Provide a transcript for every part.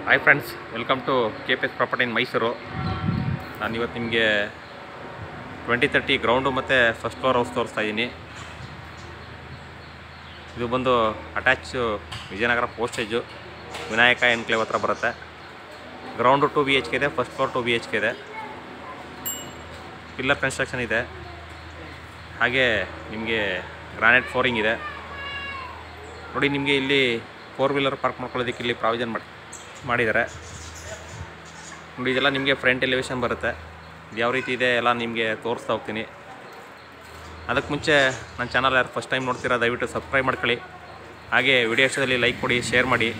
Hi friends, welcome to KPS property in Mysuru. ನಾನು ಇವತ್ತು ನಿಮಗೆ 2030 ಗ್ರೌಂಡು ಮತ್ತು ಫಸ್ಟ್ ಫ್ಲೋರ್ ಹೌಸ್ ತೋರಿಸ್ತಾ ಇದ್ದೀನಿ. ಇದು ಬಂದು ಅಟ್ಯಾಚ್ ವಿಜಯನಗರ ಪೋಸ್ಟೇಜು ವಿನಾಯಕ ಎನ್ಕ್ಲೇವ್ ಹತ್ರ ಬರುತ್ತೆ. ಗ್ರೌಂಡು 2 BHK ಇದೆ, ಫಸ್ಟ್ ಫ್ಲೋರ್ 2 BHK ಇದೆ. ಪಿಲ್ಲರ್ ಕನ್ಸ್ಟ್ರಕ್ಷನ್ ಇದೆ, ಹಾಗೆ ನಿಮಗೆ ಗ್ರಾನೈಟ್ ಫ್ಲೋರಿಂಗ್ ಇದೆ. ನೋಡಿ, ನಿಮಗೆ ಇಲ್ಲಿ 4 ವೀಲರ್ ಪಾರ್ಕ್ ಮಾಡ್ಕೊಳ್ಳೋದಕ್ಕೆ ಇಲ್ಲಿ ಪ್ರಾವಿಷನ್ ಮಾಡಿದ್ದಾರೆ. ನೋಡಿ, ಇದೆಲ್ಲ ನಿಮಗೆ ಫ್ರಂಟ್ ಎಲಿವೇಷನ್ ಬರುತ್ತೆ. ಇದು ಯಾವ ರೀತಿ ಇದೆ ಎಲ್ಲ ನಿಮಗೆ ತೋರಿಸ್ತಾ ಹೋಗ್ತೀನಿ. ಅದಕ್ಕೆ ಮುಂಚೆ ನನ್ನ ಚಾನಲ್ ಯಾರು ಫಸ್ಟ್ ಟೈಮ್ ನೋಡ್ತೀರಾ ದಯವಿಟ್ಟು ಸಬ್ಸ್ಕ್ರೈಬ್ ಮಾಡ್ಕೊಳ್ಳಿ. ಹಾಗೆ ವಿಡಿಯೋ ಇಷ್ಟದಲ್ಲಿ ಲೈಕ್ ಕೊಡಿ, ಶೇರ್ ಮಾಡಿ.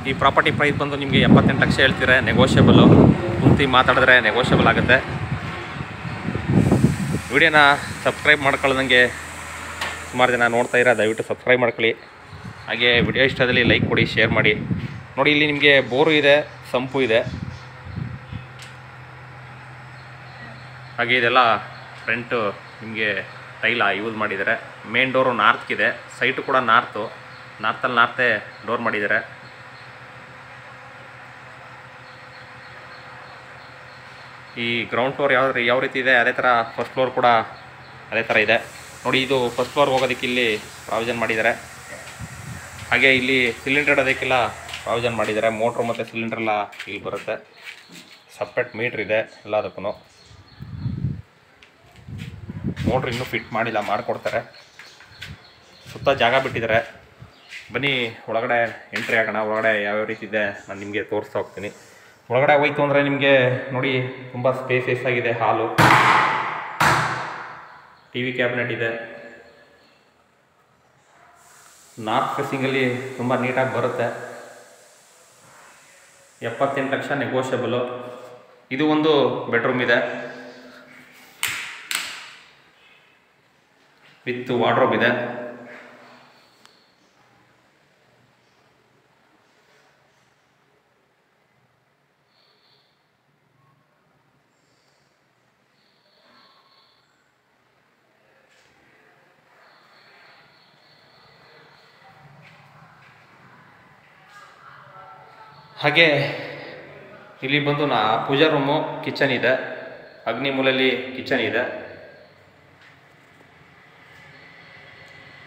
ಈ ಪ್ರಾಪರ್ಟಿ ಪ್ರೈಸ್ ಬಂದು ನಿಮಗೆ 78 ಲಕ್ಷ ಹೇಳ್ತೀರಾ, ನೆಗೋಷಿಯಬಲ್ಲು. ಪೂರ್ತಿ ಮಾತಾಡಿದ್ರೆ ನೆಗೋಷಿಯಬಲ್ ಆಗುತ್ತೆ. ವಿಡಿಯೋನ ಸಬ್ಸ್ಕ್ರೈಬ್ ಮಾಡ್ಕೊಳ್ಳೋದಂಗೆ ಸುಮಾರು ಜನ ನೋಡ್ತಾ ಇರೋ, ದಯವಿಟ್ಟು ಸಬ್ಸ್ಕ್ರೈಬ್ ಮಾಡ್ಕೊಳ್ಳಿ. ಹಾಗೆ ವಿಡಿಯೋ ಇಷ್ಟದಲ್ಲಿ ಲೈಕ್ ಕೊಡಿ, ಶೇರ್ ಮಾಡಿ. ನೋಡಿ, ಇಲ್ಲಿ ನಿಮಗೆ ಬೋರು ಇದೆ, ಸಂಪು ಇದೆ. ಹಾಗೆ ಇದೆಲ್ಲ ಫ್ರಂಟು ನಿಮಗೆ ಟೈಲ ಯೂಸ್ ಮಾಡಿದ್ದಾರೆ. ಮೇನ್ ಡೋರು ನಾರ್ತ್ಗಿದೆ, ಸೈಟು ಕೂಡ ನಾರ್ತಲ್ಲಿ ನಾರ್ತೇ ಡೋರ್ ಮಾಡಿದ್ದಾರೆ. ಈ ಗ್ರೌಂಡ್ ಫ್ಲೋರ್ ಯಾವ ರೀತಿ ಇದೆ ಅದೇ ಥರ ಫಸ್ಟ್ ಫ್ಲೋರ್ ಕೂಡ ಅದೇ ಥರ ಇದೆ. ನೋಡಿ, ಇದು ಫಸ್ಟ್ ಫ್ಲೋರ್ ಹೋಗೋದಕ್ಕೆ ಇಲ್ಲಿ ಪ್ರಾವಿಷನ್ ಮಾಡಿದ್ದಾರೆ. ಹಾಗೆ ಇಲ್ಲಿ ಸಿಲಿಂಡರ್ ಇಡೋದಕ್ಕೆಲ್ಲ ಪ್ರಾವಿಷನ್ ಮಾಡಿದ್ದಾರೆ. ಮೋಟ್ರು ಮತ್ತು ಸಿಲಿಂಡ್ರೆಲ್ಲ ಇಲ್ಲಿ ಬರುತ್ತೆ. ಸಪ್ರೇಟ್ ಮೀಟ್ರ್ ಇದೆ ಎಲ್ಲದಕ್ಕೂ. ಮೋಟ್ರ್ ಇನ್ನೂ ಫಿಟ್ ಮಾಡಿಲ್ಲ, ಮಾಡಿಕೊಡ್ತಾರೆ. ಸುತ್ತ ಜಾಗ ಬಿಟ್ಟಿದ್ದಾರೆ. ಬನ್ನಿ ಒಳಗಡೆ ಎಂಟ್ರಿ ಆಗೋಣ. ಒಳಗಡೆ ಯಾವ್ಯಾವ ರೀತಿ ಇದೆ ನಾನು ನಿಮಗೆ ತೋರಿಸ್ತಾ ಹೋಗ್ತೀನಿ. ಒಳಗಡೆ ಹೋಯ್ತು ಅಂದರೆ ನಿಮಗೆ ನೋಡಿ ತುಂಬ ಸ್ಪೇಸಿಯಸ್ ಆಗಿದೆ. ಹಾಲು, TV ಕ್ಯಾಬಿನೆಟ್ ಇದೆ. ನಾರ್ತ್ ಫೇಸಿಂಗಲ್ಲಿ ತುಂಬ ನೀಟಾಗಿ ಬರುತ್ತೆ. 78 ಲಕ್ಷ ನೆಗೋಷಿಯಬಲು. ಇದು ಒಂದು ಬೆಡ್ರೂಮ್ ಇದೆ ವಿತ್ ವಾರ್ಡ್ರೋಬ್ ಇದೆ. ಹಾಗೆ ಇಲ್ಲಿ ಬಂದು ಪೂಜಾ ರೂಮು, ಕಿಚನ್ ಇದೆ. ಅಗ್ನಿ ಮೂಲೆಯಲ್ಲಿ ಕಿಚನ್ ಇದೆ.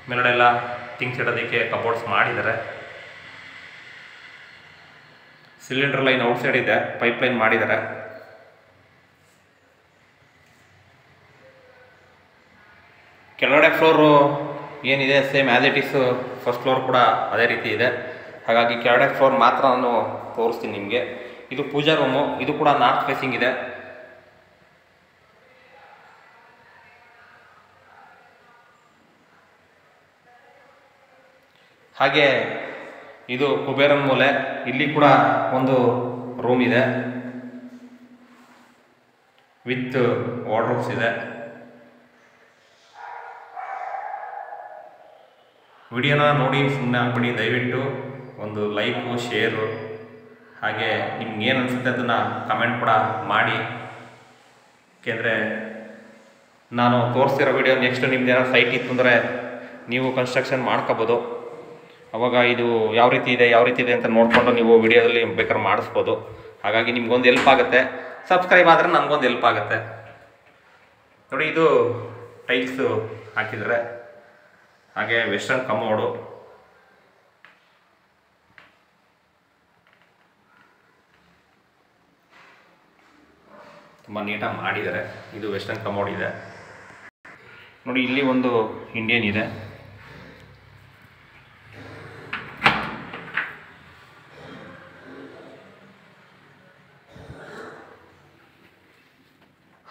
ಮೇಲ್ಗಡೆ ಎಲ್ಲ ಥಿಂಗ್ಸ್ ಇಡೋದಕ್ಕೆ ಕಬೋರ್ಡ್ಸ್ ಮಾಡಿದ್ದಾರೆ. ಸಿಲಿಂಡರ್ ಲೈನ್ ಔಟ್ಸೈಡ್ ಇದೆ, ಪೈಪ್ ಲೈನ್ ಮಾಡಿದ್ದಾರೆ. ಕೆಳಗಡೆ ಫ್ಲೋರು ಏನಿದೆ same as it is first floor ಕೂಡ ಅದೇ ರೀತಿ ಇದೆ. ಹಾಗಾಗಿ ಕೆಳಗಡೆ ಫ್ಲೋರ್ ಮಾತ್ರ ನಾನು ತೋರಿಸ್ತೀನಿ ನಿಮಗೆ. ಇದು ಪೂಜಾ ರೂಮು, ಇದು ಕೂಡ ನಾರ್ತ್ ಫೇಸಿಂಗ್ ಇದೆ. ಹಾಗೆ ಇದು ಕುಬೇರನ್ ಮೂಲೆ, ಇಲ್ಲಿ ಕೂಡ ಒಂದು ರೂಮ್ ಇದೆ ವಿತ್ ವಾರ್ಡ್ರೋಬ್ಸ್ ಇದೆ. ವಿಡಿಯೋನ ನೋಡಿ ಸುಮ್ಮನೆ ಆಗ್ಬಿಡಿ, ದಯವಿಟ್ಟು ಒಂದು ಲೈಕು, ಶೇರು, ಹಾಗೆ ನಿಮ್ಗೆ ಏನು ಅನಿಸುತ್ತೆ ಅದನ್ನು ಕಮೆಂಟ್ ಕೂಡ ಮಾಡಿ. ಏಕೆಂದರೆ ನಾನು ತೋರಿಸ್ತಿರೋ ವಿಡಿಯೋ ನೆಕ್ಸ್ಟ್ ನಿಮ್ದು ಏನೋ ಸೈಟ್ ಇತ್ತು ಅಂದರೆ ನೀವು ಕನ್ಸ್ಟ್ರಕ್ಷನ್ ಮಾಡ್ಕೋಬೋದು. ಅವಾಗ ಇದು ಯಾವ ರೀತಿ ಇದೆ ಅಂತ ನೋಡಿಕೊಂಡು ನೀವು ವಿಡಿಯೋದಲ್ಲಿ ಬೇಕಾದ್ರೆ ಮಾಡಿಸ್ಬೋದು. ಹಾಗಾಗಿ ನಿಮ್ಗೊಂದು ಹೆಲ್ಪ್ ಆಗುತ್ತೆ. ಸಬ್ಸ್ಕ್ರೈಬ್ ಆದರೆ ನನಗೊಂದು ಹೆಲ್ಪ್ ಆಗುತ್ತೆ. ನೋಡಿ, ಇದು ಟೈಲ್ಸು ಹಾಕಿದರೆ. ಹಾಗೆ ವೆಸ್ಟರ್ನ್ ಕಮೋಡು, ತುಂಬ ನೀಟಾಗಿ ಮಾಡಿದ್ದಾರೆ. ಇದು ವೆಸ್ಟರ್ನ್ ಕಮೋಡ್ ಇದೆ. ನೋಡಿ, ಇಲ್ಲಿ ಒಂದು ಇಂಡಿಯನ್ ಇದೆ.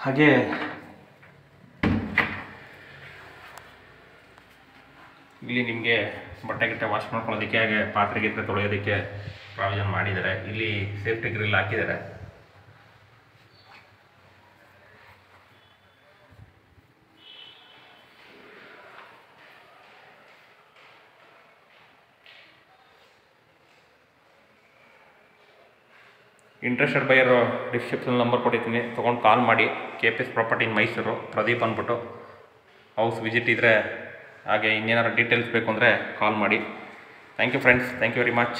ಹಾಗೆ ಇಲ್ಲಿ ನಿಮಗೆ ಬಟ್ಟೆ ವಾಶ್ ಮಾಡ್ಕೊಳ್ಳೋದಕ್ಕೆ, ಹಾಗೆ ಪಾತ್ರೆ ತೊಳೆಯೋದಕ್ಕೆ ಪ್ರಾವಿಷನ್ ಮಾಡಿದ್ದಾರೆ. ಇಲ್ಲಿ ಸೇಫ್ಟಿ ಗ್ರಿಲ್ ಹಾಕಿದ್ದಾರೆ. ಇಂಟ್ರೆಸ್ಟೆಡ್ ಬೈಯರು ಡಿಸ್ಕ್ರಿಪ್ಷನ್ ನಂಬರ್ ಕೊಟ್ಟಿದ್ದೀನಿ, ತೊಗೊಂಡು ಕಾಲ್ ಮಾಡಿ. KPS property in Mysuru, Pradeep ಅಂದ್ಬಿಟ್ಟು. ಹೌಸ್ ವಿಸಿಟ್ ಇದ್ದರೆ ಹಾಗೆ ಇನ್ನೇನಾರು ಡೀಟೇಲ್ಸ್ ಬೇಕು ಅಂದರೆ ಕಾಲ್ ಮಾಡಿ. Thank you friends, thank you very much.